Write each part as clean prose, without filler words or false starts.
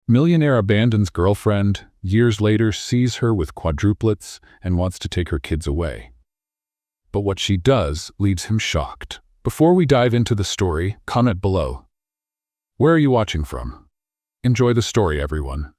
Millionaire abandons girlfriend, years later sees her with quadruplets and wants to take her kids away. But what she does leaves him shocked. Before we dive into the story, comment below. Where are you watching from? Enjoy the story, everyone.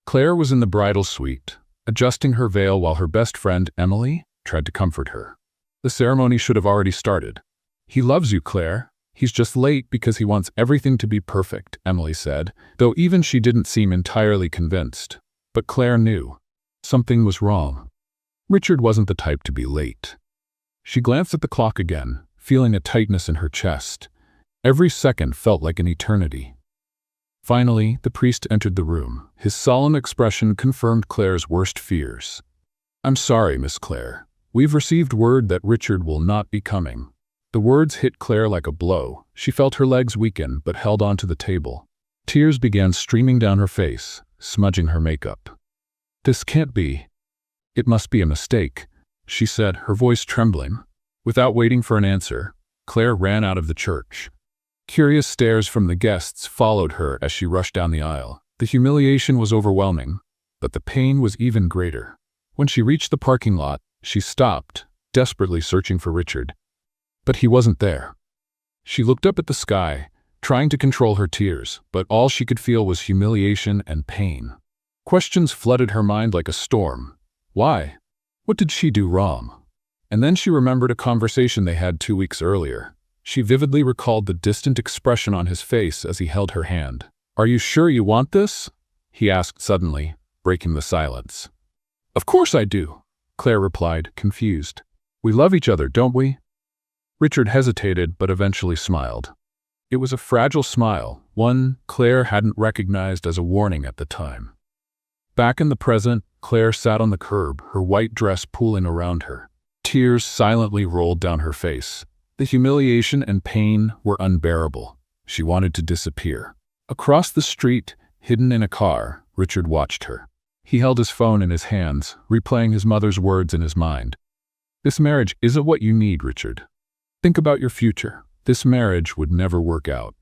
Claire was in the bridal suite, adjusting her veil while her best friend, Emily, tried to comfort her. The ceremony should have already started. "He loves you, Claire. He's just late because he wants everything to be perfect," Emily said, though even she didn't seem entirely convinced. But Claire knew. Something was wrong. Richard wasn't the type to be late. She glanced at the clock again, feeling a tightness in her chest. Every second felt like an eternity. Finally, the priest entered the room. His solemn expression confirmed Claire's worst fears. "I'm sorry, Miss Claire. We've received word that Richard will not be coming." The words hit Claire like a blow. She felt her legs weaken but held onto the table. Tears began streaming down her face, smudging her makeup. "This can't be. It must be a mistake," she said, her voice trembling. Without waiting for an answer, Claire ran out of the church. Curious stares from the guests followed her as she rushed down the aisle. The humiliation was overwhelming, but the pain was even greater. When she reached the parking lot, she stopped, desperately searching for Richard. But he wasn't there. She looked up at the sky, trying to control her tears, but all she could feel was humiliation and pain. Questions flooded her mind like a storm. Why? What did she do wrong? And then she remembered a conversation they had 2 weeks earlier. She vividly recalled the distant expression on his face as he held her hand. "Are you sure you want this?" he asked suddenly, breaking the silence. "Of course I do," Claire replied, confused. "We love each other, don't we?" Richard hesitated but eventually smiled. It was a fragile smile, one Claire hadn't recognized as a warning at the time. Back in the present, Claire sat on the curb, her white dress pooling around her. Tears silently rolled down her face. The humiliation and pain were unbearable. She wanted to disappear. Across the street, hidden in a car, Richard watched her. He held his phone in his hands, replaying his mother's words in his mind. "This marriage isn't what you need, Richard. Think about your future. This marriage would never work out."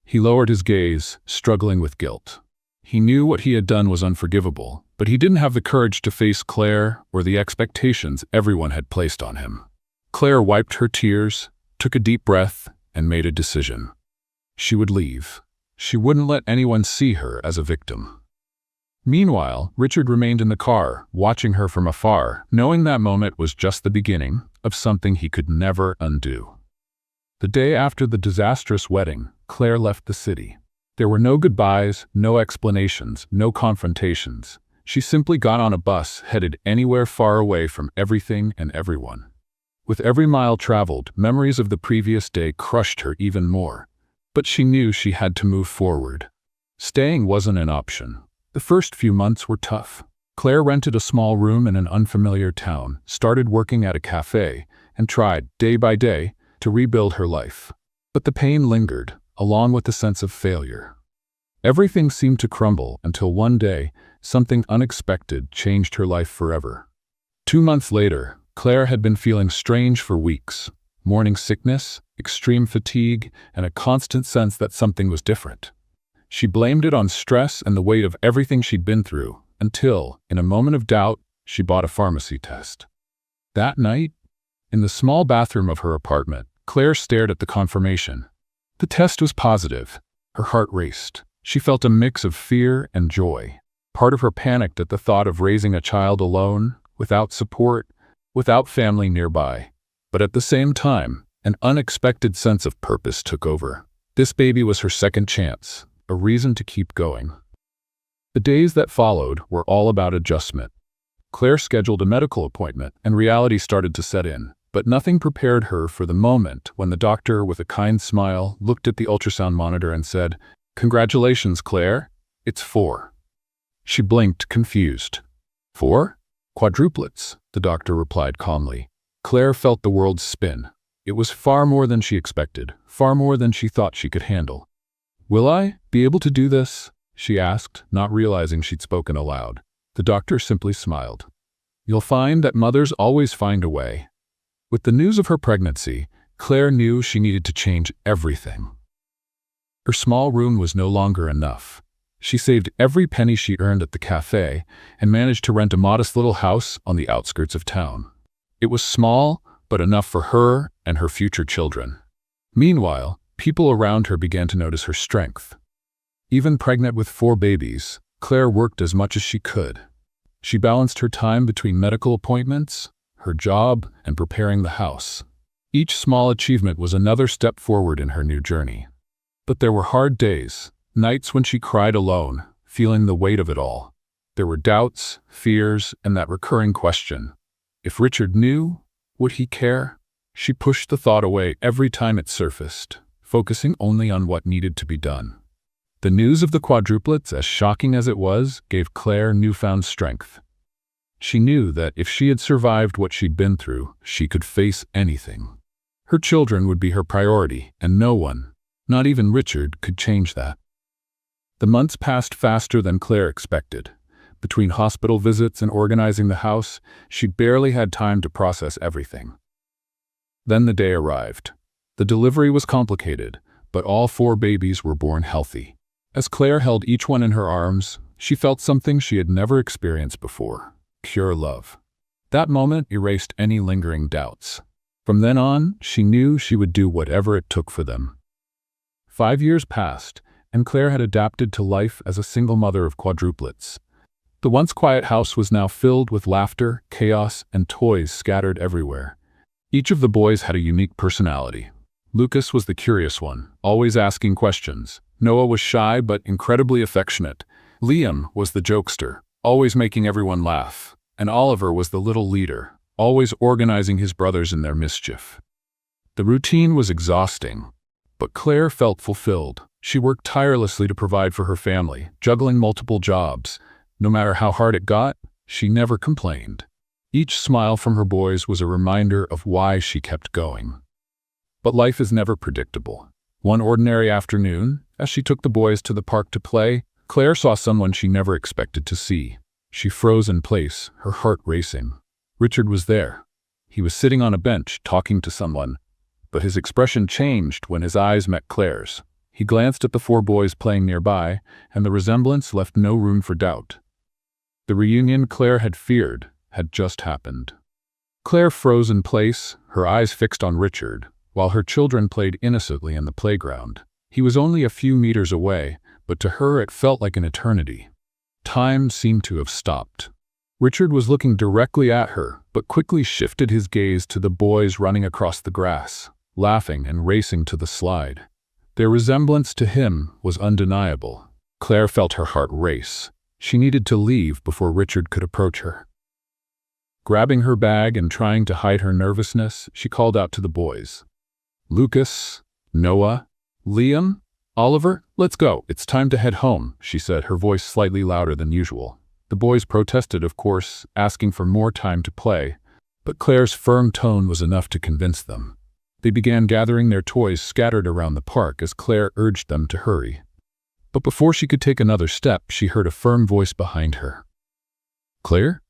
He lowered his gaze, struggling with guilt. He knew what he had done was unforgivable, but he didn't have the courage to face Claire or the expectations everyone had placed on him. Claire wiped her tears, took a deep breath, and made a decision. She would leave. She wouldn't let anyone see her as a victim. Meanwhile, Richard remained in the car, watching her from afar, knowing that moment was just the beginning of something he could never undo. The day after the disastrous wedding, Claire left the city. There were no goodbyes, no explanations, no confrontations. She simply got on a bus, headed anywhere far away from everything and everyone. With every mile traveled, memories of the previous day crushed her even more. But she knew she had to move forward. Staying wasn't an option. The first few months were tough. Claire rented a small room in an unfamiliar town, started working at a cafe, and tried, day by day, to rebuild her life. But the pain lingered, along with the sense of failure. Everything seemed to crumble until one day, something unexpected changed her life forever. 2 months later, Claire had been feeling strange for weeks. Morning sickness, extreme fatigue, and a constant sense that something was different. She blamed it on stress and the weight of everything she'd been through, until, in a moment of doubt, she bought a pharmacy test. That night, in the small bathroom of her apartment, Claire stared at the confirmation. The test was positive. Her heart raced. She felt a mix of fear and joy. Part of her panicked at the thought of raising a child alone, without support, without family nearby. But at the same time, an unexpected sense of purpose took over. This baby was her second chance, a reason to keep going. The days that followed were all about adjustment. Claire scheduled a medical appointment, and reality started to set in. But nothing prepared her for the moment when the doctor, with a kind smile, looked at the ultrasound monitor and said, "Congratulations, Claire. It's 4. She blinked, confused. 4? Quadruplets, the doctor replied calmly. Claire felt the world spin. It was far more than she expected, far more than she thought she could handle. "Will I be able to do this?" she asked, not realizing she'd spoken aloud. The doctor simply smiled. "You'll find that mothers always find a way." With the news of her pregnancy, Claire knew she needed to change everything. Her small room was no longer enough. She saved every penny she earned at the cafe and managed to rent a modest little house on the outskirts of town. It was small, but enough for her and her future children. Meanwhile, people around her began to notice her strength. Even pregnant with 4 babies, Claire worked as much as she could. She balanced her time between medical appointments, her job, and preparing the house. Each small achievement was another step forward in her new journey. But there were hard days, nights when she cried alone, feeling the weight of it all. There were doubts, fears, and that recurring question. If Richard knew, would he care? She pushed the thought away every time it surfaced, focusing only on what needed to be done. The news of the quadruplets, as shocking as it was, gave Claire newfound strength. She knew that if she had survived what she'd been through, she could face anything. Her children would be her priority, and no one, not even Richard, could change that. The months passed faster than Claire expected. Between hospital visits and organizing the house, she barely had time to process everything. Then the day arrived. The delivery was complicated, but all 4 babies were born healthy. As Claire held each one in her arms, she felt something she had never experienced before: pure love. That moment erased any lingering doubts. From then on, she knew she would do whatever it took for them. 5 years passed, and Claire had adapted to life as a single mother of quadruplets. The once quiet house was now filled with laughter, chaos, and toys scattered everywhere. Each of the boys had a unique personality. Lucas was the curious one, always asking questions. Noah was shy but incredibly affectionate. Liam was the jokester, always making everyone laugh. And Oliver was the little leader, always organizing his brothers in their mischief. The routine was exhausting, but Claire felt fulfilled. She worked tirelessly to provide for her family, juggling multiple jobs. No matter how hard it got, she never complained. Each smile from her boys was a reminder of why she kept going. But life is never predictable. One ordinary afternoon, as she took the boys to the park to play, Claire saw someone she never expected to see. She froze in place, her heart racing. Richard was there. He was sitting on a bench, talking to someone, but his expression changed when his eyes met Claire's. He glanced at the 4 boys playing nearby, and the resemblance left no room for doubt. The reunion Claire had feared had just happened. Claire froze in place, her eyes fixed on Richard, while her children played innocently in the playground. He was only a few meters away, but to her it felt like an eternity. Time seemed to have stopped. Richard was looking directly at her, but quickly shifted his gaze to the boys running across the grass, laughing and racing to the slide. Their resemblance to him was undeniable. Claire felt her heart race. She needed to leave before Richard could approach her. Grabbing her bag and trying to hide her nervousness, she called out to the boys. "Lucas, Noah, Liam, Oliver, let's go. It's time to head home," she said, her voice slightly louder than usual. The boys protested, of course, asking for more time to play, but Claire's firm tone was enough to convince them. They began gathering their toys scattered around the park as Claire urged them to hurry. But before she could take another step, she heard a firm voice behind her. "Claire?"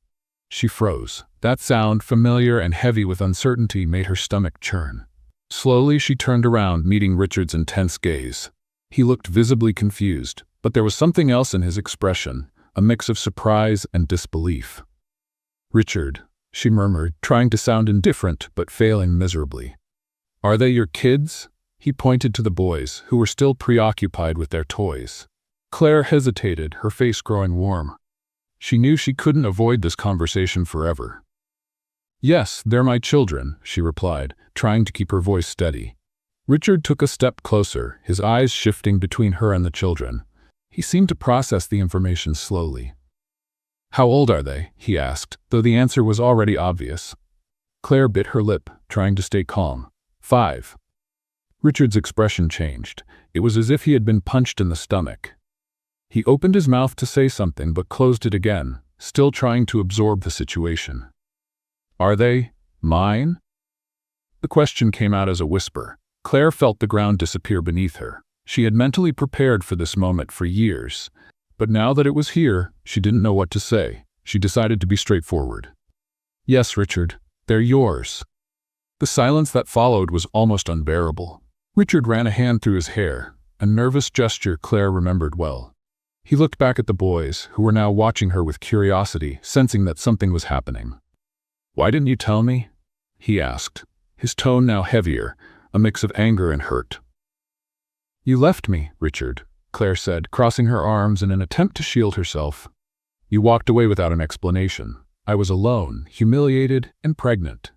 She froze. That sound, familiar and heavy with uncertainty, made her stomach churn. Slowly, she turned around, meeting Richard's intense gaze. He looked visibly confused, but there was something else in his expression, a mix of surprise and disbelief. "Richard," she murmured, trying to sound indifferent but failing miserably. "Are they your kids?" He pointed to the boys, who were still preoccupied with their toys. Claire hesitated, her face growing warm. She knew she couldn't avoid this conversation forever. "Yes, they're my children," she replied, trying to keep her voice steady. Richard took a step closer, his eyes shifting between her and the children. He seemed to process the information slowly. "How old are they?" he asked, though the answer was already obvious. Claire bit her lip, trying to stay calm. 5. Richard's expression changed. It was as if he had been punched in the stomach. He opened his mouth to say something but closed it again, still trying to absorb the situation. "Are they mine?" The question came out as a whisper. Claire felt the ground disappear beneath her. She had mentally prepared for this moment for years, but now that it was here, she didn't know what to say. She decided to be straightforward. "Yes, Richard, they're yours." The silence that followed was almost unbearable. Richard ran a hand through his hair, a nervous gesture Claire remembered well. He looked back at the boys, who were now watching her with curiosity, sensing that something was happening. "Why didn't you tell me?" he asked, his tone now heavier, a mix of anger and hurt. "You left me, Richard," Claire said, crossing her arms in an attempt to shield herself. "You walked away without an explanation. I was alone, humiliated, and pregnant.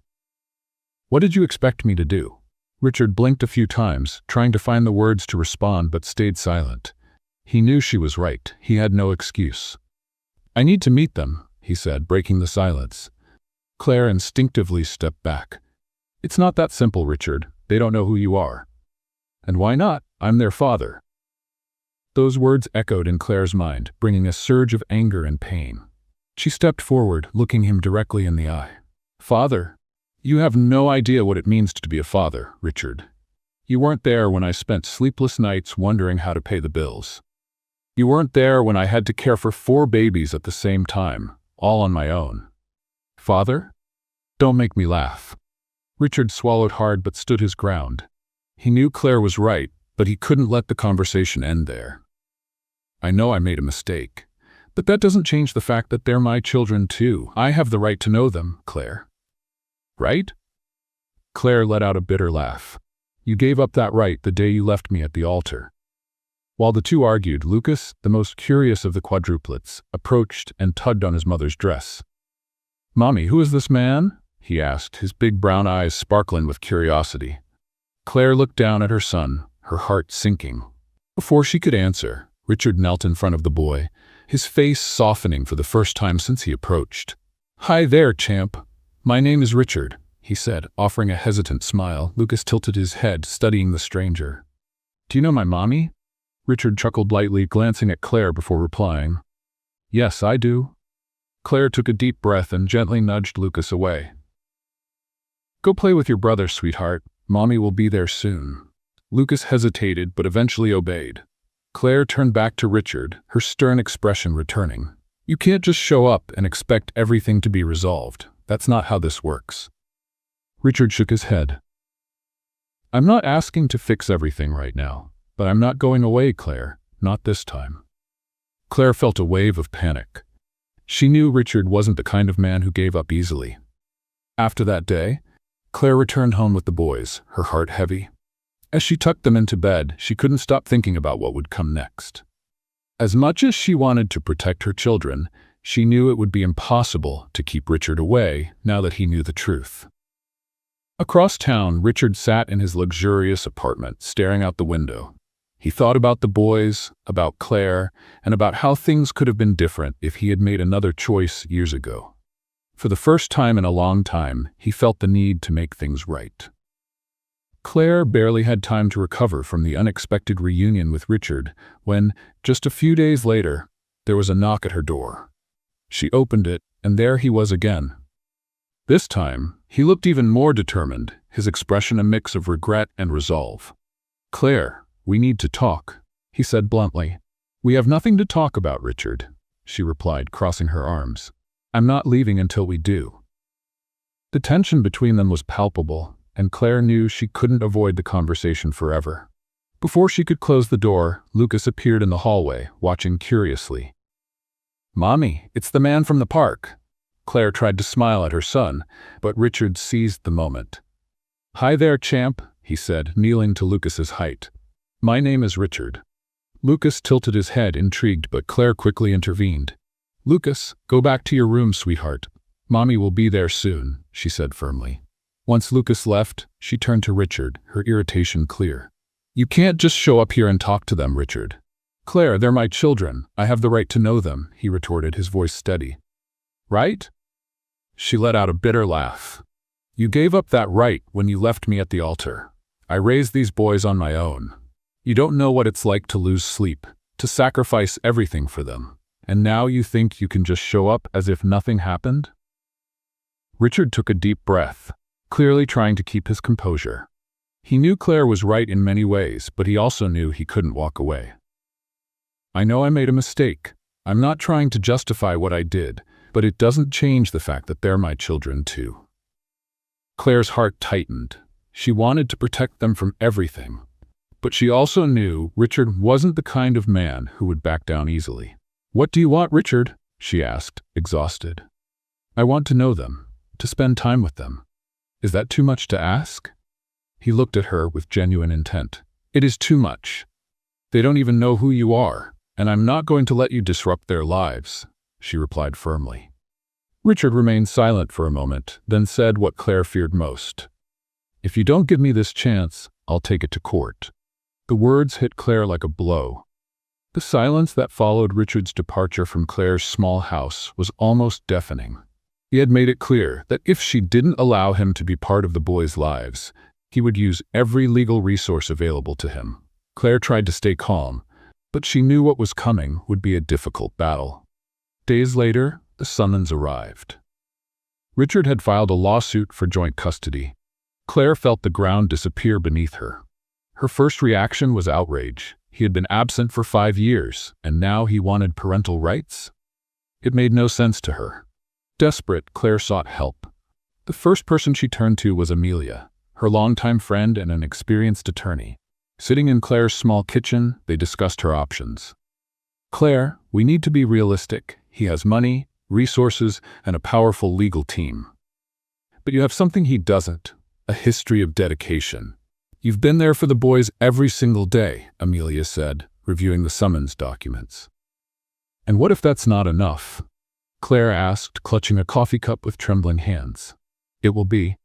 What did you expect me to do?" Richard blinked a few times, trying to find the words to respond, but stayed silent. He knew she was right. He had no excuse. "I need to meet them," he said, breaking the silence. Claire instinctively stepped back. "It's not that simple, Richard. They don't know who you are." "And why not? I'm their father." Those words echoed in Claire's mind, bringing a surge of anger and pain. She stepped forward, looking him directly in the eye. "Father? You have no idea what it means to be a father, Richard. You weren't there when I spent sleepless nights wondering how to pay the bills. You weren't there when I had to care for 4 babies at the same time, all on my own. Father? Don't make me laugh." Richard swallowed hard but stood his ground. He knew Claire was right, but he couldn't let the conversation end there. "I know I made a mistake, but that doesn't change the fact that they're my children too. I have the right to know them, Claire." "Right?" Claire let out a bitter laugh. "You gave up that right the day you left me at the altar." While the two argued, Lucas, the most curious of the quadruplets, approached and tugged on his mother's dress. "Mommy, who is this man?" he asked, his big brown eyes sparkling with curiosity. Claire looked down at her son, her heart sinking. Before she could answer, Richard knelt in front of the boy, his face softening for the first time since he approached. "Hi there, champ. My name is Richard," he said, offering a hesitant smile. Lucas tilted his head, studying the stranger. "Do you know my mommy?" Richard chuckled lightly, glancing at Claire before replying. "Yes, I do." Claire took a deep breath and gently nudged Lucas away. "Go play with your brother, sweetheart. Mommy will be there soon." Lucas hesitated but eventually obeyed. Claire turned back to Richard, her stern expression returning. "You can't just show up and expect everything to be resolved. That's not how this works." Richard shook his head. "I'm not asking to fix everything right now, but I'm not going away, Claire. Not this time." Claire felt a wave of panic. She knew Richard wasn't the kind of man who gave up easily. After that day, Claire returned home with the boys, her heart heavy. As she tucked them into bed, she couldn't stop thinking about what would come next. As much as she wanted to protect her children, she knew it would be impossible to keep Richard away now that he knew the truth. Across town, Richard sat in his luxurious apartment, staring out the window. He thought about the boys, about Claire, and about how things could have been different if he had made another choice years ago. For the first time in a long time, he felt the need to make things right. Claire barely had time to recover from the unexpected reunion with Richard when, just a few days later, there was a knock at her door. She opened it, and there he was again. This time, he looked even more determined, his expression a mix of regret and resolve. "Claire, we need to talk," he said bluntly. "We have nothing to talk about, Richard," she replied, crossing her arms. "I'm not leaving until we do." The tension between them was palpable, and Claire knew she couldn't avoid the conversation forever. Before she could close the door, Lucas appeared in the hallway, watching curiously. "Mommy, it's the man from the park." Claire tried to smile at her son, but Richard seized the moment. "Hi there, champ," he said, kneeling to Lucas's height. "My name is Richard." Lucas tilted his head, intrigued, but Claire quickly intervened. "Lucas, go back to your room, sweetheart. Mommy will be there soon," she said firmly. Once Lucas left, she turned to Richard, her irritation clear. "You can't just show up here and talk to them, Richard." "Claire, they're my children. I have the right to know them," he retorted, his voice steady. "Right?" She let out a bitter laugh. "You gave up that right when you left me at the altar. I raised these boys on my own. You don't know what it's like to lose sleep, to sacrifice everything for them. And now you think you can just show up as if nothing happened?" Richard took a deep breath, clearly trying to keep his composure. He knew Claire was right in many ways, but he also knew he couldn't walk away. "I know I made a mistake. I'm not trying to justify what I did, but it doesn't change the fact that they're my children too." Claire's heart tightened. She wanted to protect them from everything, But she also knew Richard wasn't the kind of man who would back down easily. "What do you want, Richard?" she asked, exhausted. "I want to know them, to spend time with them. Is that too much to ask?" He looked at her with genuine intent. "It is too much. They don't even know who you are, and I'm not going to let you disrupt their lives," she replied firmly. Richard remained silent for a moment, then said what Claire feared most. "If you don't give me this chance, I'll take it to court." The words hit Claire like a blow. The silence that followed Richard's departure from Claire's small house was almost deafening. He had made it clear that if she didn't allow him to be part of the boys' lives, he would use every legal resource available to him. Claire tried to stay calm, but she knew what was coming would be a difficult battle. Days later, the summons arrived. Richard had filed a lawsuit for joint custody. Claire felt the ground disappear beneath her. Her first reaction was outrage. He had been absent for 5 years, and now he wanted parental rights? It made no sense to her. Desperate, Claire sought help. The first person she turned to was Amelia, her longtime friend and an experienced attorney. Sitting in Claire's small kitchen, they discussed her options. "Claire, we need to be realistic. He has money, resources, and a powerful legal team. But you have something he doesn't, a history of dedication. You've been there for the boys every single day," Amelia said, reviewing the summons documents. "And what if that's not enough?" Claire asked, clutching a coffee cup with trembling hands. "It will be.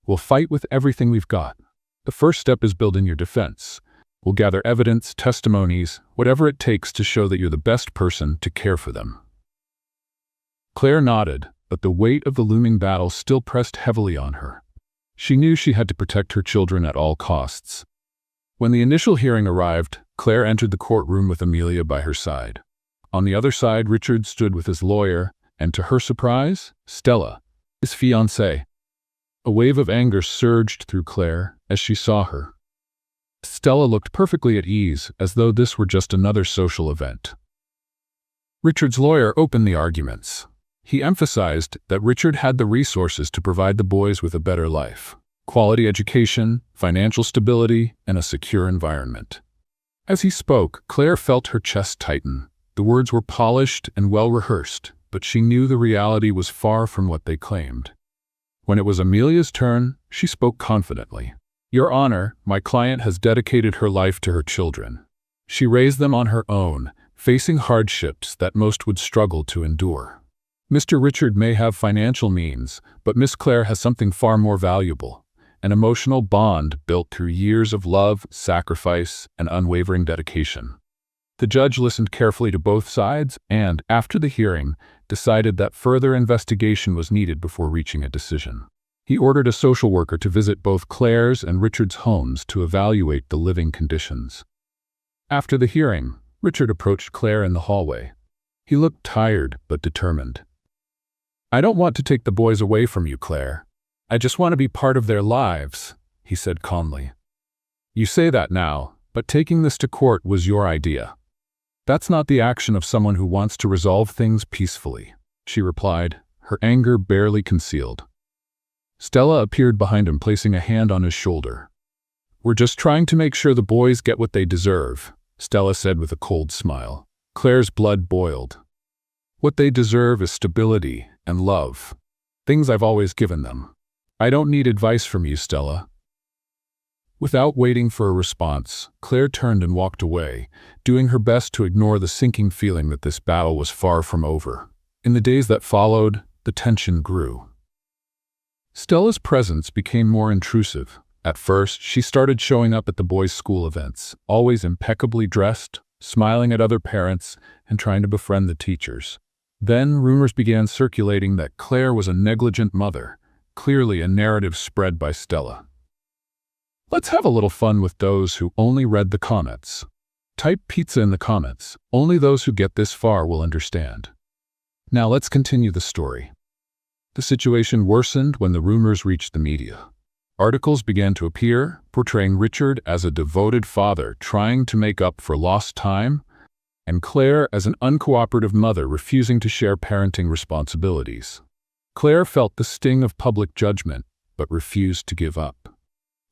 We'll fight with everything we've got. The first step is building your defense. We'll gather evidence, testimonies, whatever it takes to show that you're the best person to care for them." Claire nodded, but the weight of the looming battle still pressed heavily on her. She knew she had to protect her children at all costs. When the initial hearing arrived, Claire entered the courtroom with Amelia by her side. On the other side, Richard stood with his lawyer, and to her surprise, Stella, his fiancée. A wave of anger surged through Claire as she saw her. Stella looked perfectly at ease, as though this were just another social event. Richard's lawyer opened the arguments. He emphasized that Richard had the resources to provide the boys with a better life, quality education, financial stability, and a secure environment. As he spoke, Claire felt her chest tighten. The words were polished and well-rehearsed, but she knew the reality was far from what they claimed. When it was Amelia's turn, she spoke confidently. "Your Honor, my client has dedicated her life to her children. She raised them on her own, facing hardships that most would struggle to endure. Mr. Richard may have financial means, but Miss Claire has something far more valuable, an emotional bond built through years of love, sacrifice, and unwavering dedication." The judge listened carefully to both sides and, after the hearing, decided that further investigation was needed before reaching a decision. He ordered a social worker to visit both Claire's and Richard's homes to evaluate the living conditions. After the hearing, Richard approached Claire in the hallway. He looked tired but determined. "I don't want to take the boys away from you, Claire. I just want to be part of their lives," he said calmly. "You say that now, but taking this to court was your idea." "That's not the action of someone who wants to resolve things peacefully," she replied, her anger barely concealed. Stella appeared behind him, placing a hand on his shoulder. "We're just trying to make sure the boys get what they deserve," Stella said with a cold smile. Claire's blood boiled. "What they deserve is stability and love. Things I've always given them. I don't need advice from you, Stella." Without waiting for a response, Claire turned and walked away, doing her best to ignore the sinking feeling that this battle was far from over. In the days that followed, the tension grew. Stella's presence became more intrusive. At first, she started showing up at the boys' school events, always impeccably dressed, smiling at other parents, and trying to befriend the teachers. Then rumors began circulating that Claire was a negligent mother, clearly a narrative spread by Stella. Let's have a little fun with those who only read the comments. Type pizza in the comments. Only those who get this far will understand. Now let's continue the story. The situation worsened when the rumors reached the media. Articles began to appear, portraying Richard as a devoted father trying to make up for lost time, and Claire as an uncooperative mother refusing to share parenting responsibilities. Claire felt the sting of public judgment, but refused to give up.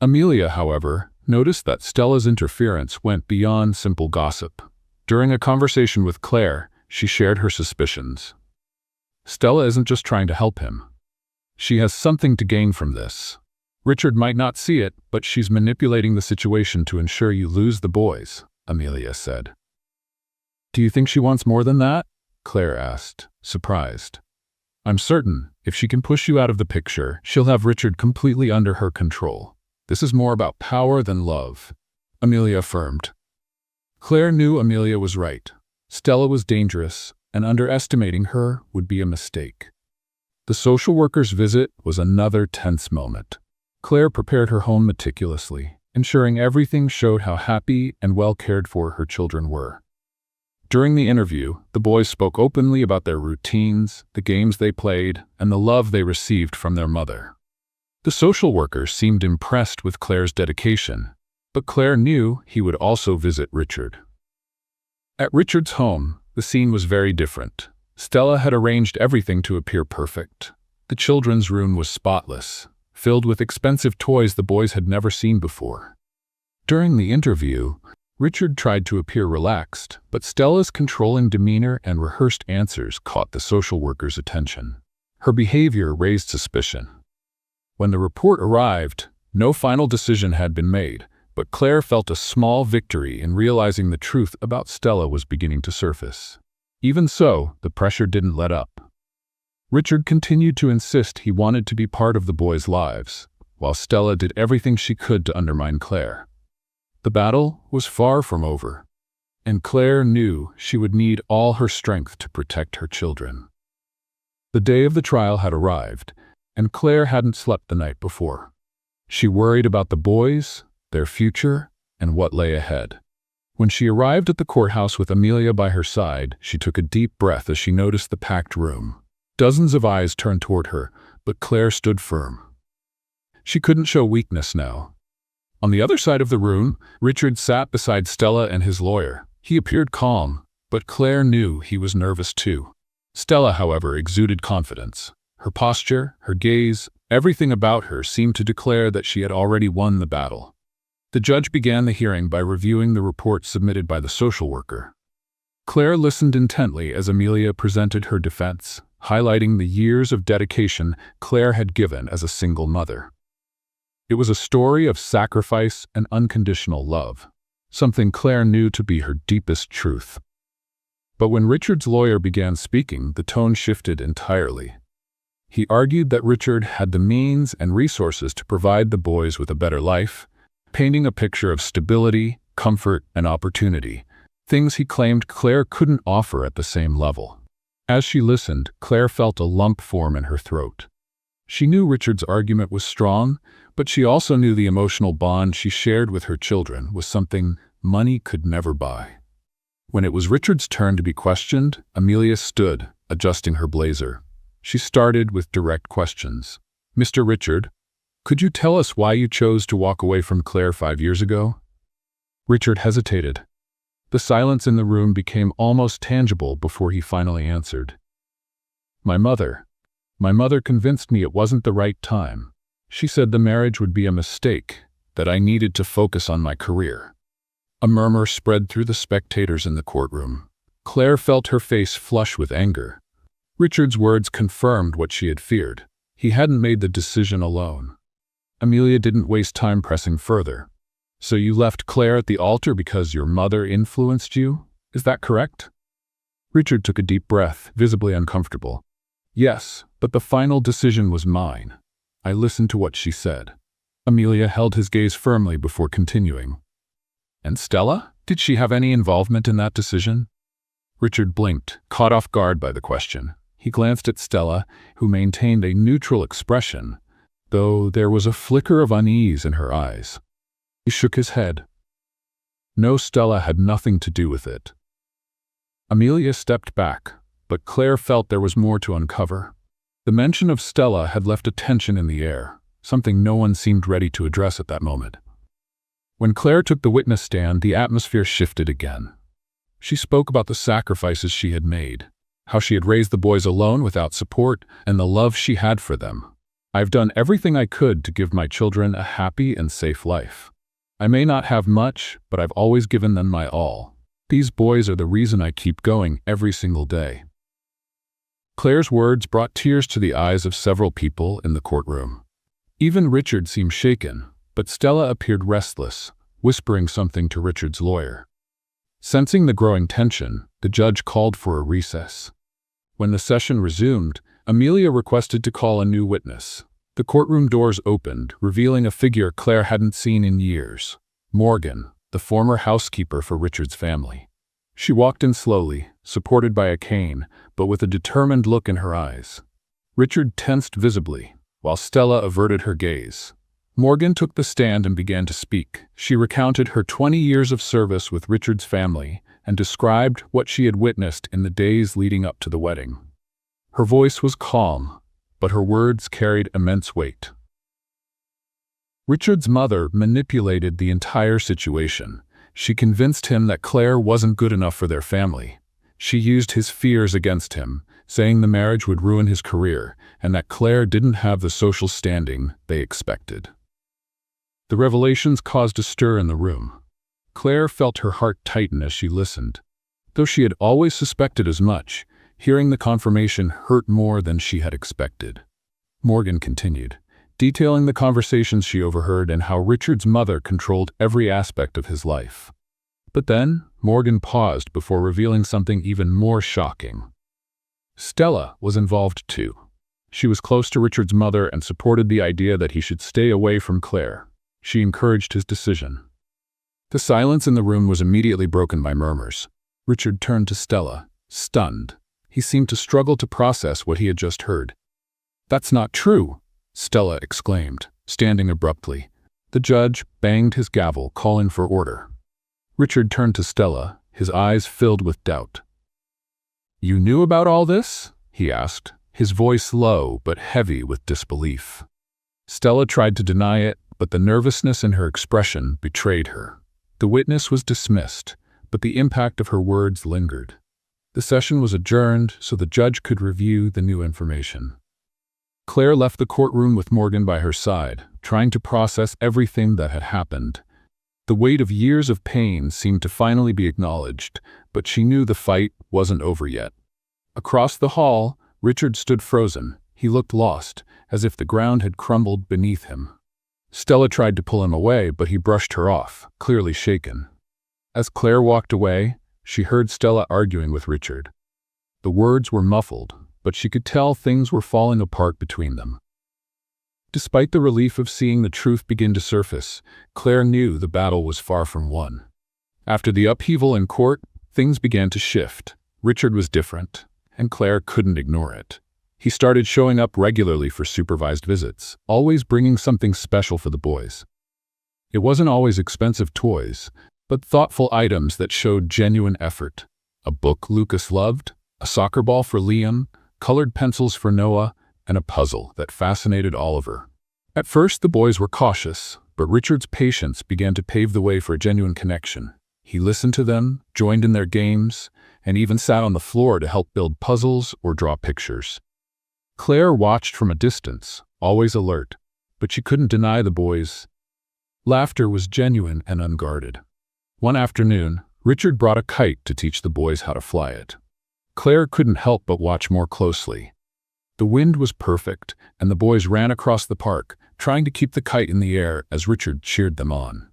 Amelia, however, noticed that Stella's interference went beyond simple gossip. During a conversation with Claire, she shared her suspicions. Stella isn't just trying to help him. She has something to gain from this. Richard might not see it, but she's manipulating the situation to ensure you lose the boys, Amelia said. Do you think she wants more than that? Claire asked, surprised. I'm certain, if she can push you out of the picture, she'll have Richard completely under her control. This is more about power than love, Amelia affirmed. Claire knew Amelia was right. Stella was dangerous, and underestimating her would be a mistake. The social worker's visit was another tense moment. Claire prepared her home meticulously, ensuring everything showed how happy and well cared for her children were. During the interview, the boys spoke openly about their routines, the games they played, and the love they received from their mother. The social worker seemed impressed with Claire's dedication, but Claire knew he would also visit Richard. At Richard's home, the scene was very different. Stella had arranged everything to appear perfect. The children's room was spotless, filled with expensive toys the boys had never seen before. During the interview, Richard tried to appear relaxed, but Stella's controlling demeanor and rehearsed answers caught the social worker's attention. Her behavior raised suspicion. When the report arrived, no final decision had been made, but Claire felt a small victory in realizing the truth about Stella was beginning to surface. Even so, the pressure didn't let up. Richard continued to insist he wanted to be part of the boys' lives, while Stella did everything she could to undermine Claire. The battle was far from over, and Claire knew she would need all her strength to protect her children. The day of the trial had arrived, and Claire hadn't slept the night before. She worried about the boys, their future, and what lay ahead. When she arrived at the courthouse with Amelia by her side, she took a deep breath as she noticed the packed room. Dozens of eyes turned toward her, but Claire stood firm. She couldn't show weakness now. On the other side of the room, Richard sat beside Stella and his lawyer. He appeared calm, but Claire knew he was nervous too. Stella, however, exuded confidence. Her posture, her gaze, everything about her seemed to declare that she had already won the battle. The judge began the hearing by reviewing the report submitted by the social worker. Claire listened intently as Amelia presented her defense, highlighting the years of dedication Claire had given as a single mother. It was a story of sacrifice and unconditional love, something Claire knew to be her deepest truth. But when Richard's lawyer began speaking, the tone shifted entirely. He argued that Richard had the means and resources to provide the boys with a better life, painting a picture of stability, comfort, and opportunity, things he claimed Claire couldn't offer at the same level. As she listened, Claire felt a lump form in her throat. She knew Richard's argument was strong, but she also knew the emotional bond she shared with her children was something money could never buy. When it was Richard's turn to be questioned, Amelia stood, adjusting her blazer. She started with direct questions. "Mr. Richard, could you tell us why you chose to walk away from Claire 5 years ago?" Richard hesitated. The silence in the room became almost tangible before he finally answered. My mother convinced me it wasn't the right time. She said the marriage would be a mistake, that I needed to focus on my career." A murmur spread through the spectators in the courtroom. Claire felt her face flush with anger. Richard's words confirmed what she had feared. He hadn't made the decision alone. Amelia didn't waste time pressing further. "So you left Claire at the altar because your mother influenced you? Is that correct?" Richard took a deep breath, visibly uncomfortable. "Yes, but the final decision was mine. I listened to what she said." Amelia held his gaze firmly before continuing. "And Stella? Did she have any involvement in that decision?" Richard blinked, caught off guard by the question. He glanced at Stella, who maintained a neutral expression, though there was a flicker of unease in her eyes. He shook his head. No, Stella had nothing to do with it. Amelia stepped back, but Claire felt there was more to uncover. The mention of Stella had left a tension in the air, something no one seemed ready to address at that moment. When Claire took the witness stand, the atmosphere shifted again. She spoke about the sacrifices she had made, how she had raised the boys alone without support, and the love she had for them. "I've done everything I could to give my children a happy and safe life. I may not have much, but I've always given them my all. These boys are the reason I keep going every single day." Claire's words brought tears to the eyes of several people in the courtroom. Even Richard seemed shaken, but Stella appeared restless, whispering something to Richard's lawyer. Sensing the growing tension, the judge called for a recess. When the session resumed, Amelia requested to call a new witness. The courtroom doors opened, revealing a figure Claire hadn't seen in years: Morgan, the former housekeeper for Richard's family. She walked in slowly, supported by a cane, but with a determined look in her eyes. Richard tensed visibly, while Stella averted her gaze. Morgan took the stand and began to speak. She recounted her 20 years of service with Richard's family and described what she had witnessed in the days leading up to the wedding. Her voice was calm, but her words carried immense weight. Richard's mother manipulated the entire situation. She convinced him that Claire wasn't good enough for their family. She used his fears against him, saying the marriage would ruin his career and that Claire didn't have the social standing they expected. The revelations caused a stir in the room. Claire felt her heart tighten as she listened. Though she had always suspected as much, hearing the confirmation hurt more than she had expected. Morgan continued, detailing the conversations she overheard and how Richard's mother controlled every aspect of his life. But then, Morgan paused before revealing something even more shocking. Stella was involved too. She was close to Richard's mother and supported the idea that he should stay away from Claire. She encouraged his decision. The silence in the room was immediately broken by murmurs. Richard turned to Stella, stunned. He seemed to struggle to process what he had just heard. "That's not true," Stella exclaimed, standing abruptly. The judge banged his gavel, calling for order. Richard turned to Stella, his eyes filled with doubt. "You knew about all this?" he asked, his voice low but heavy with disbelief. Stella tried to deny it, but the nervousness in her expression betrayed her. The witness was dismissed, but the impact of her words lingered. The session was adjourned so the judge could review the new information. Claire left the courtroom with Morgan by her side, trying to process everything that had happened. The weight of years of pain seemed to finally be acknowledged, but she knew the fight wasn't over yet. Across the hall, Richard stood frozen. He looked lost, as if the ground had crumbled beneath him. Stella tried to pull him away, but he brushed her off, clearly shaken. As Claire walked away, she heard Stella arguing with Richard. The words were muffled, but she could tell things were falling apart between them. Despite the relief of seeing the truth begin to surface, Claire knew the battle was far from won. After the upheaval in court, things began to shift. Richard was different, and Claire couldn't ignore it. He started showing up regularly for supervised visits, always bringing something special for the boys. It wasn't always expensive toys, but thoughtful items that showed genuine effort. A book Lucas loved, a soccer ball for Liam, colored pencils for Noah, and a puzzle that fascinated Oliver. At first, the boys were cautious, but Richard's patience began to pave the way for a genuine connection. He listened to them, joined in their games, and even sat on the floor to help build puzzles or draw pictures. Claire watched from a distance, always alert, but she couldn't deny the boys' laughter was genuine and unguarded. One afternoon, Richard brought a kite to teach the boys how to fly it. Claire couldn't help but watch more closely. The wind was perfect, and the boys ran across the park, trying to keep the kite in the air as Richard cheered them on.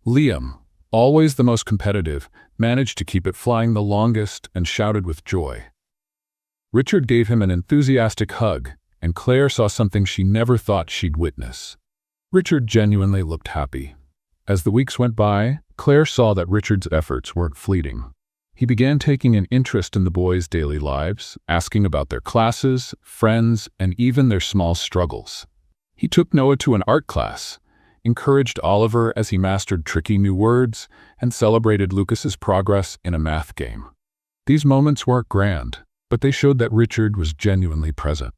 Liam, always the most competitive, managed to keep it flying the longest and shouted with joy. Richard gave him an enthusiastic hug, and Claire saw something she never thought she'd witness. Richard genuinely looked happy. As the weeks went by, Claire saw that Richard's efforts weren't fleeting. He began taking an interest in the boys' daily lives, asking about their classes, friends, and even their small struggles. He took Noah to an art class, encouraged Oliver as he mastered tricky new words, and celebrated Lucas's progress in a math game. These moments weren't grand, but they showed that Richard was genuinely present.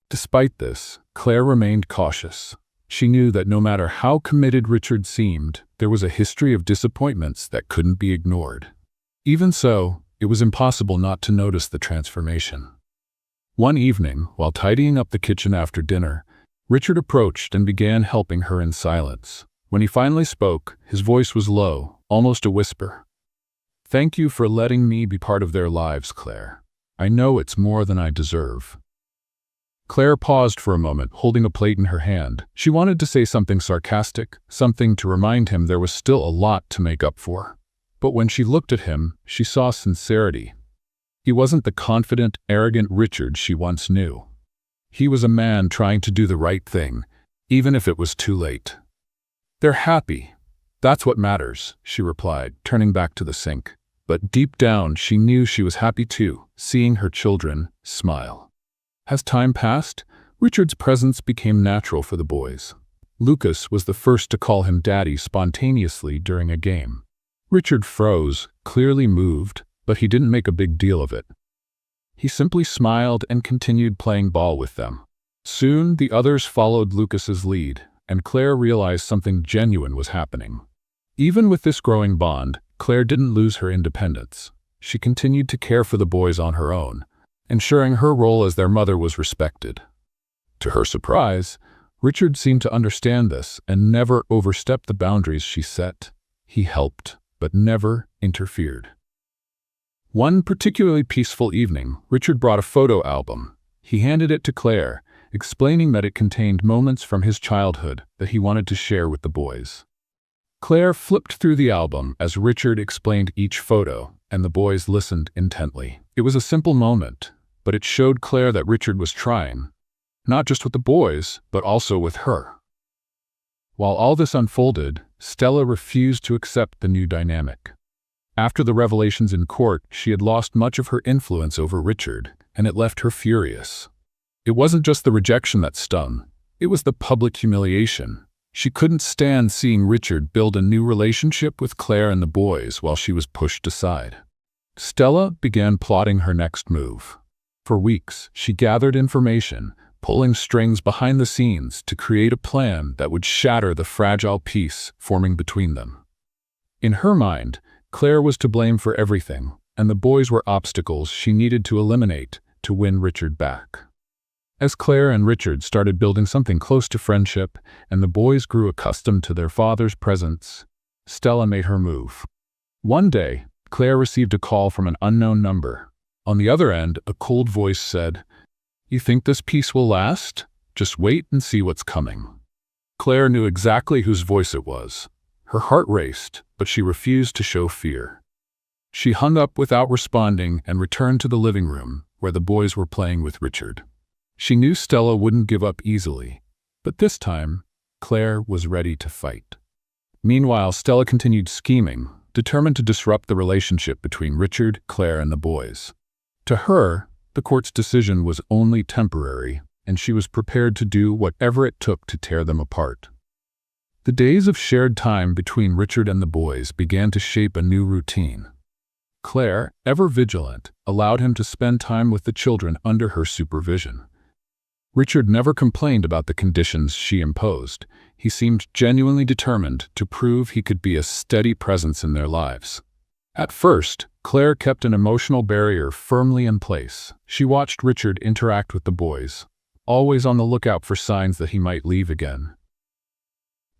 Despite this, Claire remained cautious. She knew that no matter how committed Richard seemed, there was a history of disappointments that couldn't be ignored. Even so, it was impossible not to notice the transformation. One evening, while tidying up the kitchen after dinner, Richard approached and began helping her in silence. When he finally spoke, his voice was low, almost a whisper. "Thank you for letting me be part of their lives, Claire. I know it's more than I deserve." Claire paused for a moment, holding a plate in her hand. She wanted to say something sarcastic, something to remind him there was still a lot to make up for. But when she looked at him, she saw sincerity. He wasn't the confident, arrogant Richard she once knew. He was a man trying to do the right thing, even if it was too late. "They're happy. That's what matters," she replied, turning back to the sink. But deep down, she knew she was happy too, seeing her children smile. As time passed, Richard's presence became natural for the boys. Lucas was the first to call him Daddy spontaneously during a game. Richard froze, clearly moved, but he didn't make a big deal of it. He simply smiled and continued playing ball with them. Soon, the others followed Lucas's lead, and Claire realized something genuine was happening. Even with this growing bond, Claire didn't lose her independence. She continued to care for the boys on her own, ensuring her role as their mother was respected. To her surprise, Richard seemed to understand this and never overstepped the boundaries she set. He helped, but never interfered. One particularly peaceful evening, Richard brought a photo album. He handed it to Claire, explaining that it contained moments from his childhood that he wanted to share with the boys. Claire flipped through the album as Richard explained each photo, and the boys listened intently. It was a simple moment, but it showed Claire that Richard was trying, not just with the boys, but also with her. While all this unfolded, Stella refused to accept the new dynamic. After the revelations in court, she had lost much of her influence over Richard, and it left her furious. It wasn't just the rejection that stung, it was the public humiliation. She couldn't stand seeing Richard build a new relationship with Claire and the boys while she was pushed aside. Stella began plotting her next move. For weeks, she gathered information, pulling strings behind the scenes to create a plan that would shatter the fragile peace forming between them. In her mind, Claire was to blame for everything, and the boys were obstacles she needed to eliminate to win Richard back. As Claire and Richard started building something close to friendship, and the boys grew accustomed to their father's presence, Stella made her move. One day, Claire received a call from an unknown number. On the other end, a cold voice said, "You think this peace will last? Just wait and see what's coming." Claire knew exactly whose voice it was. Her heart raced, but she refused to show fear. She hung up without responding and returned to the living room, where the boys were playing with Richard. She knew Stella wouldn't give up easily, but this time, Claire was ready to fight. Meanwhile, Stella continued scheming, determined to disrupt the relationship between Richard, Claire, and the boys. To her, the court's decision was only temporary, and she was prepared to do whatever it took to tear them apart. The days of shared time between Richard and the boys began to shape a new routine. Claire, ever vigilant, allowed him to spend time with the children under her supervision. Richard never complained about the conditions she imposed. He seemed genuinely determined to prove he could be a steady presence in their lives. At first, Claire kept an emotional barrier firmly in place. She watched Richard interact with the boys, always on the lookout for signs that he might leave again.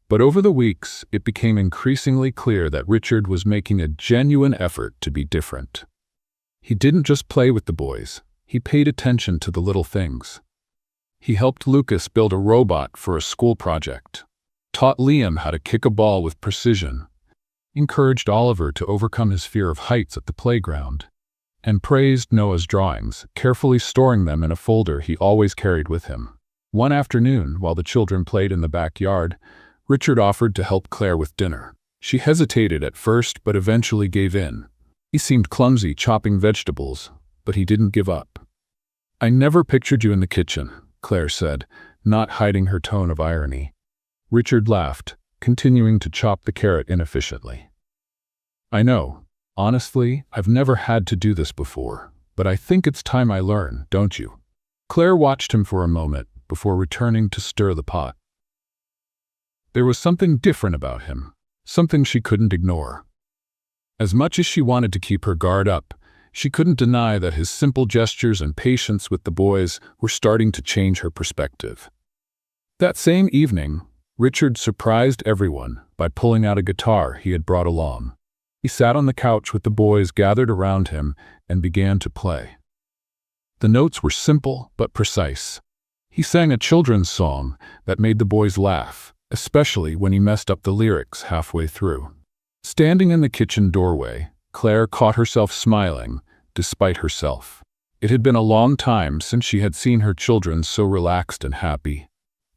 But over the weeks, it became increasingly clear that Richard was making a genuine effort to be different. He didn't just play with the boys, he paid attention to the little things. He helped Lucas build a robot for a school project, taught Liam how to kick a ball with precision, encouraged Oliver to overcome his fear of heights at the playground, and praised Noah's drawings, carefully storing them in a folder he always carried with him. One afternoon, while the children played in the backyard, Richard offered to help Claire with dinner. She hesitated at first, but eventually gave in. He seemed clumsy chopping vegetables, but he didn't give up. "I never pictured you in the kitchen," Claire said, not hiding her tone of irony. Richard laughed, continuing to chop the carrot inefficiently. "I know. Honestly, I've never had to do this before, but I think it's time I learn, don't you?" Claire watched him for a moment before returning to stir the pot. There was something different about him, something she couldn't ignore. As much as she wanted to keep her guard up, she couldn't deny that his simple gestures and patience with the boys were starting to change her perspective. That same evening, Richard surprised everyone by pulling out a guitar he had brought along. He sat on the couch with the boys gathered around him and began to play. The notes were simple but precise. He sang a children's song that made the boys laugh, especially when he messed up the lyrics halfway through. Standing in the kitchen doorway, Claire caught herself smiling, despite herself. It had been a long time since she had seen her children so relaxed and happy.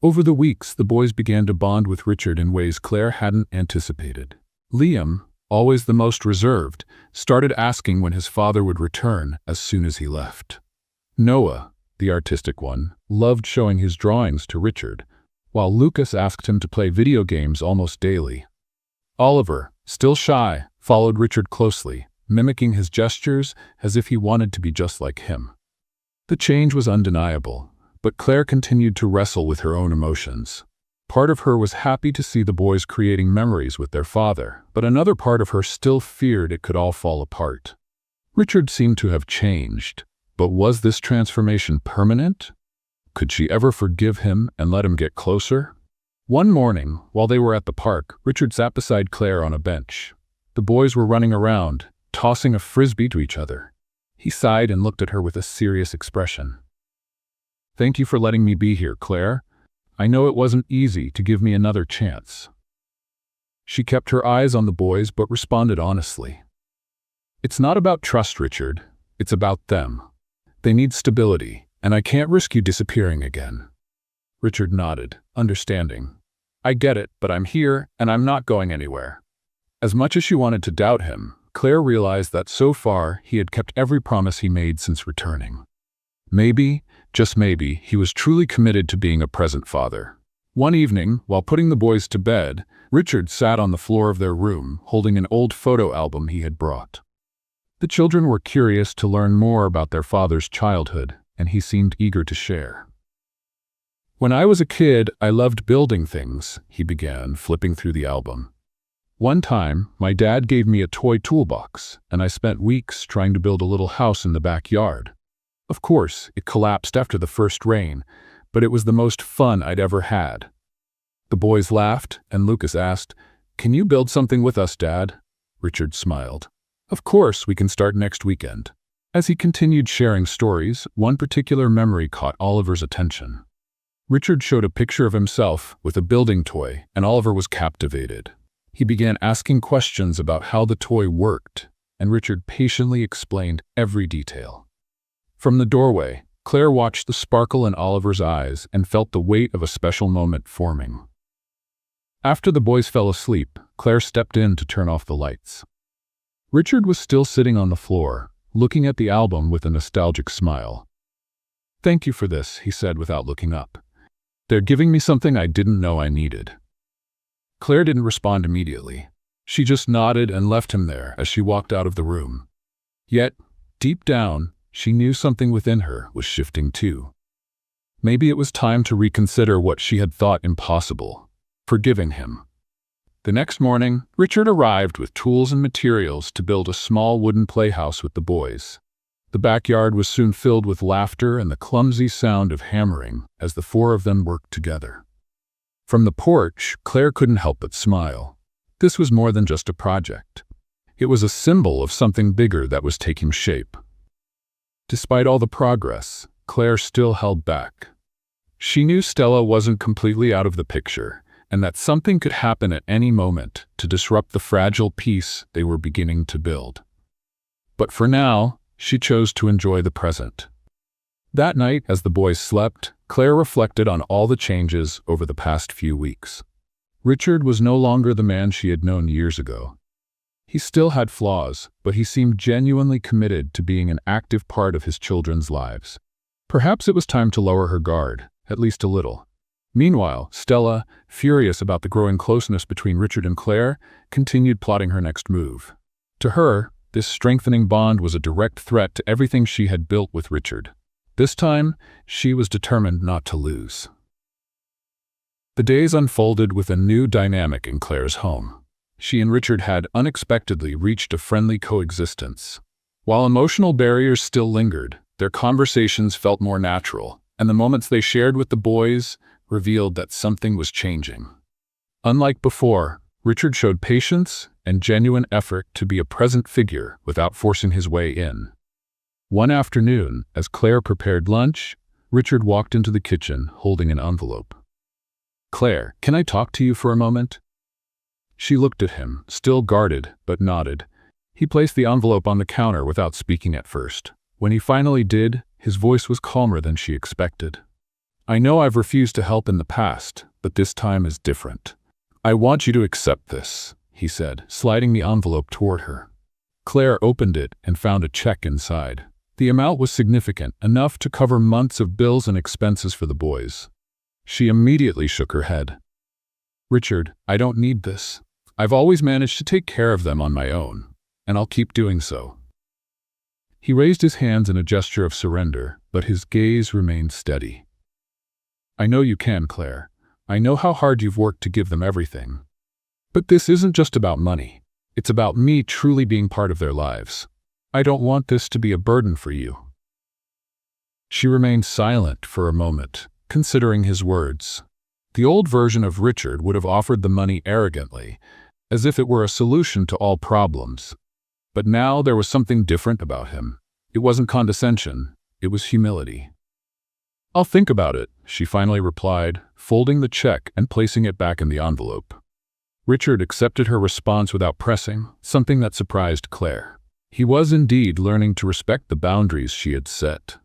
Over the weeks, the boys began to bond with Richard in ways Claire hadn't anticipated. Liam, always the most reserved, started asking when his father would return as soon as he left. Noah, the artistic one, loved showing his drawings to Richard, while Lucas asked him to play video games almost daily. Oliver, still shy, followed Richard closely, mimicking his gestures as if he wanted to be just like him. The change was undeniable, but Claire continued to wrestle with her own emotions. Part of her was happy to see the boys creating memories with their father, but another part of her still feared it could all fall apart. Richard seemed to have changed, but was this transformation permanent? Could she ever forgive him and let him get closer? One morning, while they were at the park, Richard sat beside Claire on a bench. The boys were running around, tossing a frisbee to each other. He sighed and looked at her with a serious expression. "Thank you for letting me be here, Claire. I know it wasn't easy to give me another chance." She kept her eyes on the boys but responded honestly. "It's not about trust, Richard. It's about them. They need stability, and I can't risk you disappearing again." Richard nodded, understanding. "I get it, but I'm here, and I'm not going anywhere." As much as she wanted to doubt him, Claire realized that so far he had kept every promise he made since returning. Maybe, just maybe, he was truly committed to being a present father. One evening, while putting the boys to bed, Richard sat on the floor of their room, holding an old photo album he had brought. The children were curious to learn more about their father's childhood, and he seemed eager to share. "When I was a kid, I loved building things," he began, flipping through the album. "One time, my dad gave me a toy toolbox, and I spent weeks trying to build a little house in the backyard. Of course, it collapsed after the first rain, but it was the most fun I'd ever had." The boys laughed, and Lucas asked, "Can you build something with us, Dad?" Richard smiled. "Of course, we can start next weekend." As he continued sharing stories, one particular memory caught Oliver's attention. Richard showed a picture of himself with a building toy, and Oliver was captivated. He began asking questions about how the toy worked, and Richard patiently explained every detail. From the doorway, Claire watched the sparkle in Oliver's eyes and felt the weight of a special moment forming. After the boys fell asleep, Claire stepped in to turn off the lights. Richard was still sitting on the floor, looking at the album with a nostalgic smile. "Thank you for this," he said without looking up. "They're giving me something I didn't know I needed." Claire didn't respond immediately. She just nodded and left him there as she walked out of the room. Yet, deep down, she knew something within her was shifting too. Maybe it was time to reconsider what she had thought impossible, forgiving him. The next morning, Richard arrived with tools and materials to build a small wooden playhouse with the boys. The backyard was soon filled with laughter and the clumsy sound of hammering as the four of them worked together. From the porch, Claire couldn't help but smile. This was more than just a project. It was a symbol of something bigger that was taking shape. Despite all the progress, Claire still held back. She knew Stella wasn't completely out of the picture, and that something could happen at any moment to disrupt the fragile peace they were beginning to build. But for now, she chose to enjoy the present. That night, as the boys slept, Claire reflected on all the changes over the past few weeks. Richard was no longer the man she had known years ago. He still had flaws, but he seemed genuinely committed to being an active part of his children's lives. Perhaps it was time to lower her guard, at least a little. Meanwhile, Stella, furious about the growing closeness between Richard and Claire, continued plotting her next move. To her, this strengthening bond was a direct threat to everything she had built with Richard. This time, she was determined not to lose. The days unfolded with a new dynamic in Claire's home. She and Richard had unexpectedly reached a friendly coexistence. While emotional barriers still lingered, their conversations felt more natural, and the moments they shared with the boys revealed that something was changing. Unlike before, Richard showed patience and genuine effort to be a present figure without forcing his way in. One afternoon, as Claire prepared lunch, Richard walked into the kitchen holding an envelope. "Claire, can I talk to you for a moment?" She looked at him, still guarded, but nodded. He placed the envelope on the counter without speaking at first. When he finally did, his voice was calmer than she expected. "I know I've refused to help in the past, but this time is different. I want you to accept this," he said, sliding the envelope toward her. Claire opened it and found a check inside. The amount was significant, enough to cover months of bills and expenses for the boys. She immediately shook her head. "Richard, I don't need this. I've always managed to take care of them on my own, and I'll keep doing so." He raised his hands in a gesture of surrender, but his gaze remained steady. "I know you can, Claire. I know how hard you've worked to give them everything. But this isn't just about money. It's about me truly being part of their lives. I don't want this to be a burden for you." She remained silent for a moment, considering his words. The old version of Richard would have offered the money arrogantly, as if it were a solution to all problems. But now there was something different about him. It wasn't condescension, it was humility. "I'll think about it," she finally replied, folding the check and placing it back in the envelope. Richard accepted her response without pressing, something that surprised Claire. He was indeed learning to respect the boundaries she had set.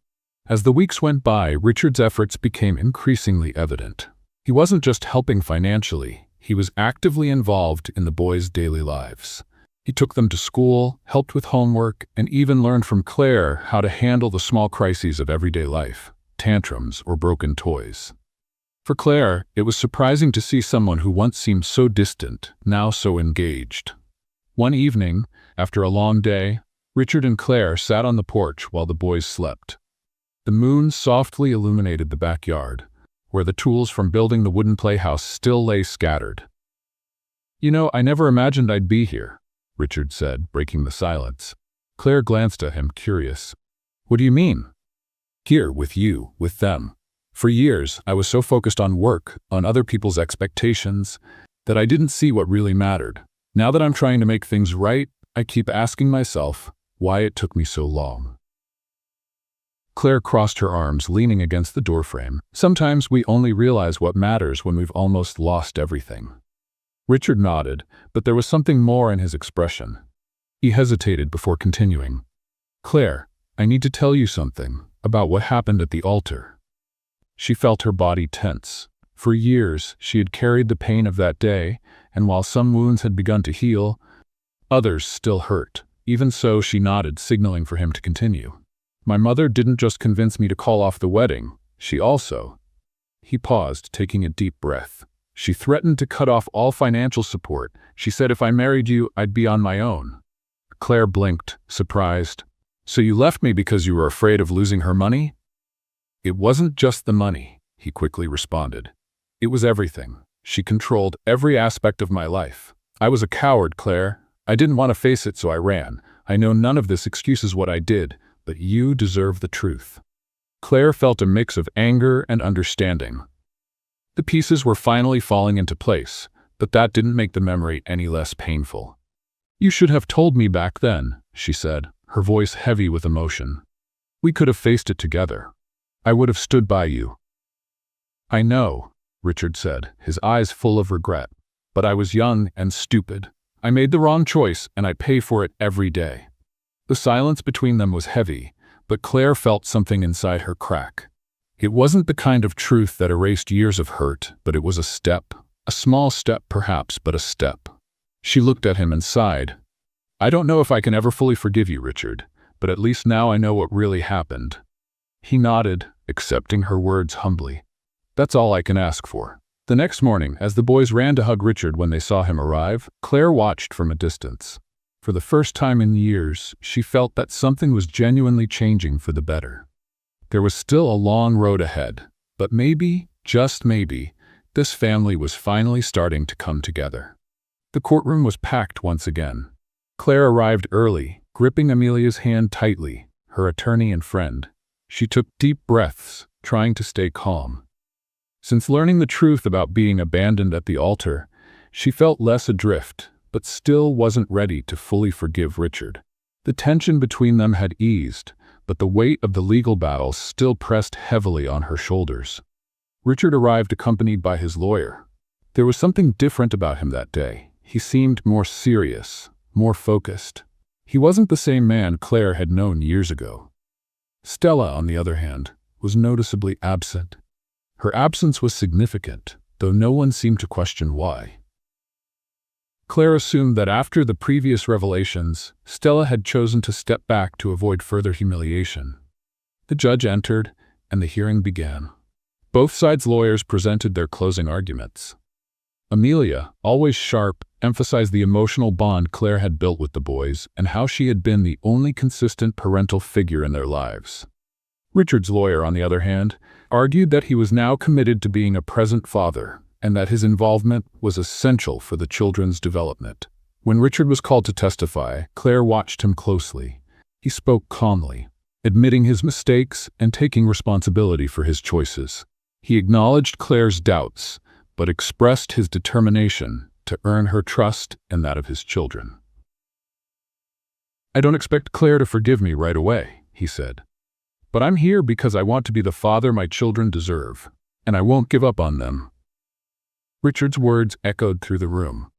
As the weeks went by, Richard's efforts became increasingly evident. He wasn't just helping financially, he was actively involved in the boys' daily lives. He took them to school, helped with homework, and even learned from Claire how to handle the small crises of everyday life, tantrums or broken toys. For Claire, it was surprising to see someone who once seemed so distant, now so engaged. One evening, after a long day, Richard and Claire sat on the porch while the boys slept. The moon softly illuminated the backyard, where the tools from building the wooden playhouse still lay scattered. "You know, I never imagined I'd be here," Richard said, breaking the silence. Claire glanced at him, curious. "What do you mean?" "Here, with you, with them. For years, I was so focused on work, on other people's expectations, that I didn't see what really mattered. Now that I'm trying to make things right, I keep asking myself why it took me so long." Claire crossed her arms, leaning against the doorframe. "Sometimes we only realize what matters when we've almost lost everything." Richard nodded, but there was something more in his expression. He hesitated before continuing. "Claire, I need to tell you something about what happened at the altar." She felt her body tense. For years, she had carried the pain of that day, and while some wounds had begun to heal, others still hurt. Even so, she nodded, signaling for him to continue. "My mother didn't just convince me to call off the wedding, she also—" He paused, taking a deep breath. "She threatened to cut off all financial support. She said if I married you, I'd be on my own." Claire blinked, surprised. "So you left me because you were afraid of losing her money?" "It wasn't just the money," he quickly responded. "It was everything. She controlled every aspect of my life. I was a coward, Claire. I didn't want to face it, so I ran. I know none of this excuses what I did, but you deserve the truth." Claire felt a mix of anger and understanding. The pieces were finally falling into place, but that didn't make the memory any less painful. "You should have told me back then," she said, her voice heavy with emotion. "We could have faced it together. I would have stood by you." "I know," Richard said, his eyes full of regret. "But I was young and stupid. I made the wrong choice, and I pay for it every day." The silence between them was heavy, but Claire felt something inside her crack. It wasn't the kind of truth that erased years of hurt, but it was a step. A small step, perhaps, but a step. She looked at him and sighed. "I don't know if I can ever fully forgive you, Richard, but at least now I know what really happened." He nodded, accepting her words humbly. "That's all I can ask for." The next morning, as the boys ran to hug Richard when they saw him arrive, Claire watched from a distance. For the first time in years, she felt that something was genuinely changing for the better. There was still a long road ahead, but maybe, just maybe, this family was finally starting to come together. The courtroom was packed once again. Claire arrived early, gripping Amelia's hand tightly, her attorney and friend. She took deep breaths, trying to stay calm. Since learning the truth about being abandoned at the altar, She felt less adrift, but still wasn't ready to fully forgive Richard. The tension between them had eased, but the weight of the legal battle still pressed heavily on her shoulders. Richard arrived accompanied by his lawyer. There was something different about him that day. He seemed more serious, more focused. He wasn't the same man Claire had known years ago. Stella, on the other hand, was noticeably absent. Her absence was significant, though no one seemed to question why. Claire assumed that after the previous revelations, Stella had chosen to step back to avoid further humiliation. The judge entered, and the hearing began. Both sides' lawyers presented their closing arguments. Amelia, always sharp, emphasized the emotional bond Claire had built with the boys and how she had been the only consistent parental figure in their lives. Richard's lawyer, on the other hand, argued that he was now committed to being a present father and that his involvement was essential for the children's development. When Richard was called to testify, Claire watched him closely. He spoke calmly, admitting his mistakes and taking responsibility for his choices. He acknowledged Claire's doubts, but expressed his determination to earn her trust and that of his children. "I don't expect Claire to forgive me right away," he said. "But I'm here because I want to be the father my children deserve, and I won't give up on them." Richard's words echoed through the room.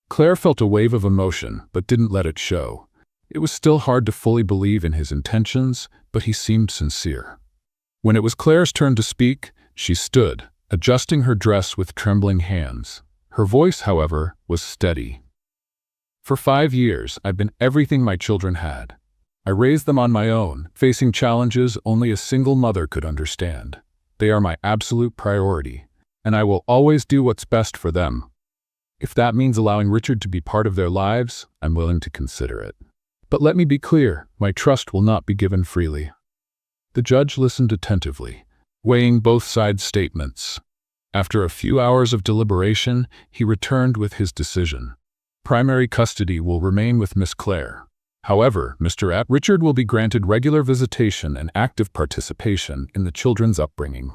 Claire felt a wave of emotion, but didn't let it show. It was still hard to fully believe in his intentions, but he seemed sincere. When it was Claire's turn to speak, she stood, adjusting her dress with trembling hands. Her voice, however, was steady. "For 5 years, I've been everything my children had. I raised them on my own, facing challenges only a single mother could understand. They are my absolute priority, and I will always do what's best for them. If that means allowing Richard to be part of their lives, I'm willing to consider it. But let me be clear, my trust will not be given freely." The judge listened attentively, weighing both sides' statements. After a few hours of deliberation, he returned with his decision. Primary custody will remain with Miss Claire. However, Richard will be granted regular visitation and active participation in the children's upbringing.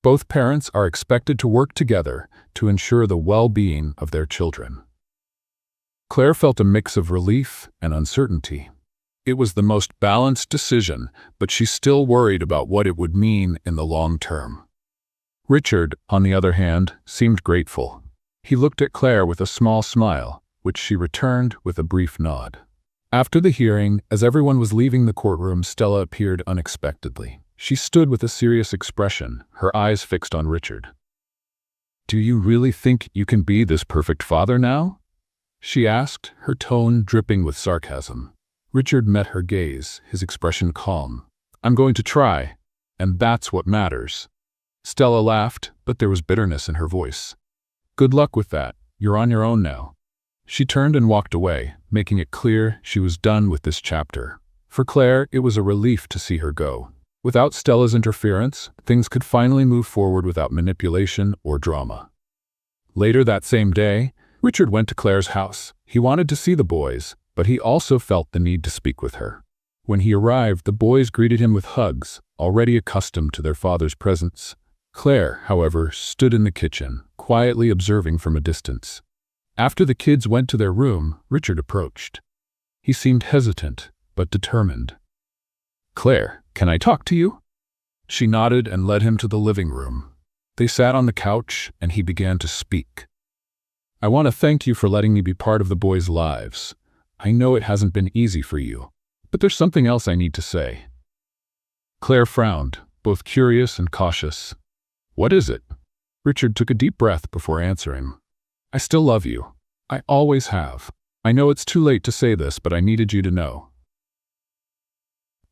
Both parents are expected to work together to ensure the well-being of their children. Claire felt a mix of relief and uncertainty. It was the most balanced decision, but she still worried about what it would mean in the long term. Richard, on the other hand, seemed grateful. He looked at Claire with a small smile, which she returned with a brief nod. After the hearing, as everyone was leaving the courtroom, Stella appeared unexpectedly. She stood with a serious expression, her eyes fixed on Richard. "Do you really think you can be this perfect father now?" she asked, her tone dripping with sarcasm. Richard met her gaze, his expression calm. "I'm going to try, and that's what matters." Stella laughed, but there was bitterness in her voice. "Good luck with that. You're on your own now." She turned and walked away, making it clear she was done with this chapter. For Claire, it was a relief to see her go. Without Stella's interference, things could finally move forward without manipulation or drama. Later that same day, Richard went to Claire's house. He wanted to see the boys, but he also felt the need to speak with her. When he arrived, the boys greeted him with hugs, already accustomed to their father's presence. Claire, however, stood in the kitchen, quietly observing from a distance. After the kids went to their room, Richard approached. He seemed hesitant, but determined. "Claire, can I talk to you?" She nodded and led him to the living room. They sat on the couch, and he began to speak. "I want to thank you for letting me be part of the boys' lives. I know it hasn't been easy for you, but there's something else I need to say." Claire frowned, both curious and cautious. "What is it?" Richard took a deep breath before answering. "I still love you. I always have. I know it's too late to say this, but I needed you to know."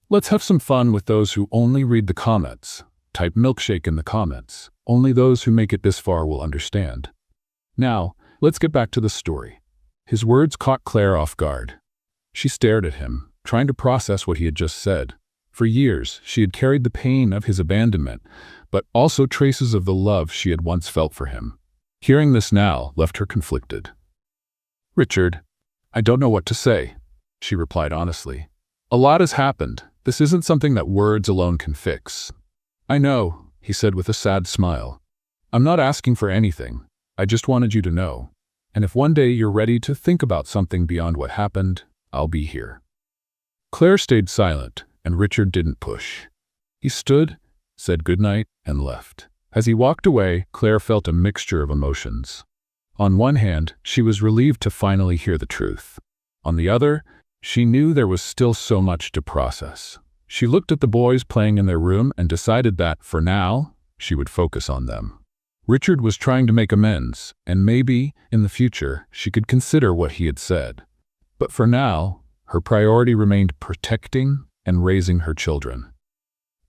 Let's have some fun with those who only read the comments. Type milkshake in the comments. Only those who make it this far will understand. Now, let's get back to the story. His words caught Claire off guard. She stared at him, trying to process what he had just said. For years, she had carried the pain of his abandonment, but also traces of the love she had once felt for him. Hearing this now left her conflicted. "Richard, I don't know what to say," she replied honestly. "A lot has happened. This isn't something that words alone can fix." "I know," he said with a sad smile. "I'm not asking for anything. I just wanted you to know. And if one day you're ready to think about something beyond what happened, I'll be here." Claire stayed silent, and Richard didn't push. He stood, said goodnight, and left. As he walked away, Claire felt a mixture of emotions. On one hand, she was relieved to finally hear the truth. On the other, she knew there was still so much to process. She looked at the boys playing in their room and decided that, for now, she would focus on them. Richard was trying to make amends, and maybe, in the future, she could consider what he had said. But for now, her priority remained protecting and raising her children.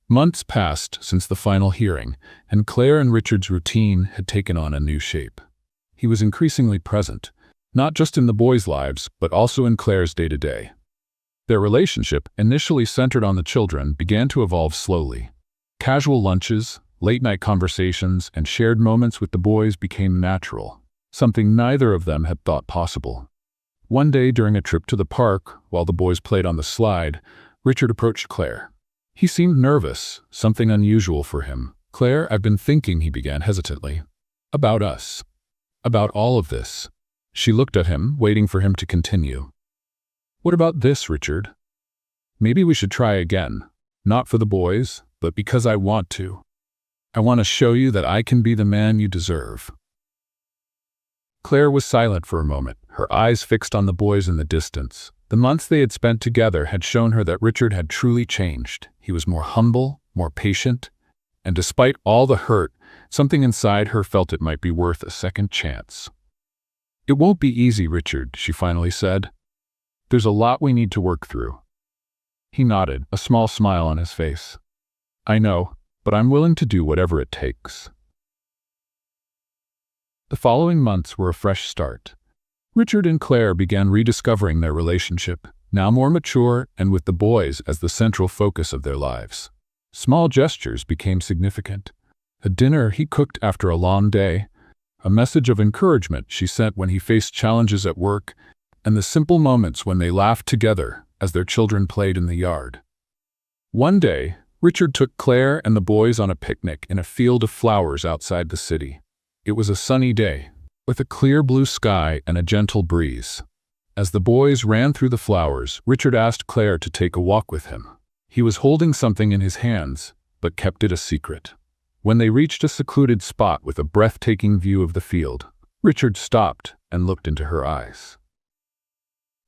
Months passed since the final hearing, and Claire and Richard's routine had taken on a new shape. He was increasingly present, not just in the boys' lives, but also in Claire's day-to-day. Their relationship, initially centered on the children, began to evolve slowly. Casual lunches, late-night conversations, and shared moments with the boys became natural, something neither of them had thought possible. One day during a trip to the park, while the boys played on the slide, Richard approached Claire. He seemed nervous, something unusual for him. "Claire, I've been thinking," he began hesitantly. "About us. About all of this." She looked at him, waiting for him to continue. "What about this, Richard? Maybe we should try again. Not for the boys, but because I want to. I want to show you that I can be the man you deserve." Claire was silent for a moment, her eyes fixed on the boys in the distance. The months they had spent together had shown her that Richard had truly changed. He was more humble, more patient, and despite all the hurt, something inside her felt it might be worth a second chance. "It won't be easy, Richard," she finally said. "There's a lot we need to work through." He nodded, a small smile on his face. "I know, but I'm willing to do whatever it takes." The following months were a fresh start. Richard and Claire began rediscovering their relationship, now more mature and with the boys as the central focus of their lives. Small gestures became significant. A dinner he cooked after a long day, a message of encouragement she sent when he faced challenges at work, and the simple moments when they laughed together as their children played in the yard. One day, Richard took Claire and the boys on a picnic in a field of flowers outside the city. It was a sunny day, with a clear blue sky and a gentle breeze. As the boys ran through the flowers, Richard asked Claire to take a walk with him. He was holding something in his hands, but kept it a secret. When they reached a secluded spot with a breathtaking view of the field, Richard stopped and looked into her eyes.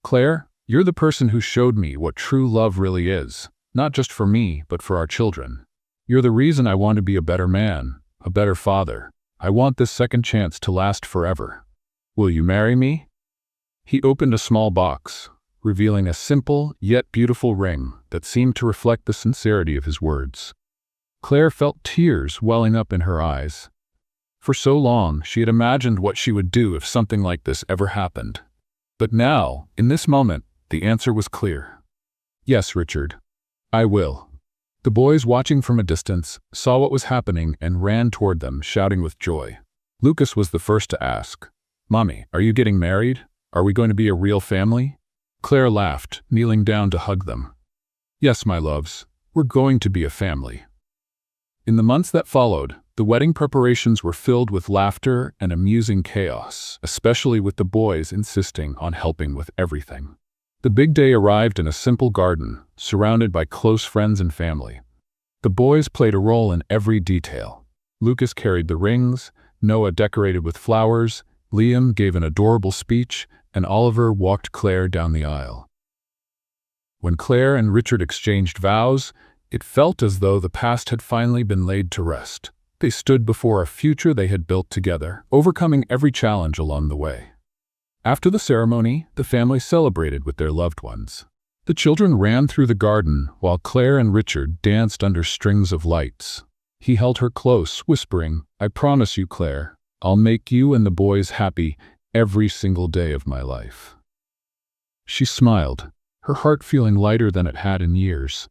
"Claire, you're the person who showed me what true love really is, not just for me, but for our children. You're the reason I want to be a better man, a better father. I want this second chance to last forever. Will you marry me?" He opened a small box, revealing a simple yet beautiful ring that seemed to reflect the sincerity of his words. Claire felt tears welling up in her eyes. For so long, she had imagined what she would do if something like this ever happened. But now, in this moment, the answer was clear. "Yes, Richard, I will." The boys, watching from a distance, saw what was happening and ran toward them, shouting with joy. Lucas was the first to ask, "Mommy, are you getting married? Are we going to be a real family?" Claire laughed, kneeling down to hug them. "Yes, my loves, we're going to be a family." In the months that followed, the wedding preparations were filled with laughter and amusing chaos, especially with the boys insisting on helping with everything. The big day arrived in a simple garden, surrounded by close friends and family. The boys played a role in every detail. Lucas carried the rings, Noah decorated with flowers, Liam gave an adorable speech, and Oliver walked Claire down the aisle. When Claire and Richard exchanged vows, it felt as though the past had finally been laid to rest. They stood before a future they had built together, overcoming every challenge along the way. After the ceremony, the family celebrated with their loved ones. The children ran through the garden while Claire and Richard danced under strings of lights. He held her close, whispering, "I promise you, Claire, I'll make you and the boys happy every single day of my life." She smiled, her heart feeling lighter than it had in years.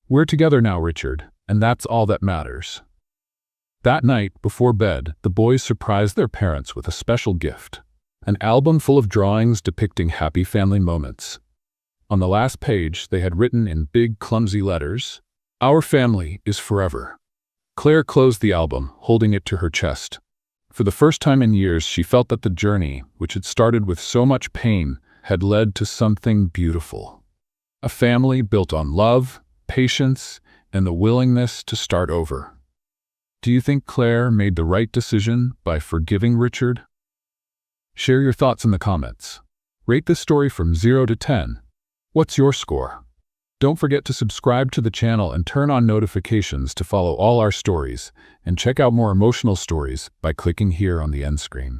"We're together now, Richard, and that's all that matters." That night, before bed, the boys surprised their parents with a special gift. An album full of drawings depicting happy family moments. On the last page, they had written in big, clumsy letters, "Our family is forever." Claire closed the album, holding it to her chest. For the first time in years, she felt that the journey, which had started with so much pain, had led to something beautiful. A family built on love, patience, and the willingness to start over. Do you think Claire made the right decision by forgiving Richard? Share your thoughts in the comments. Rate this story from 0 to 10. What's your score? Don't forget to subscribe to the channel and turn on notifications to follow all our stories, and check out more emotional stories by clicking here on the end screen.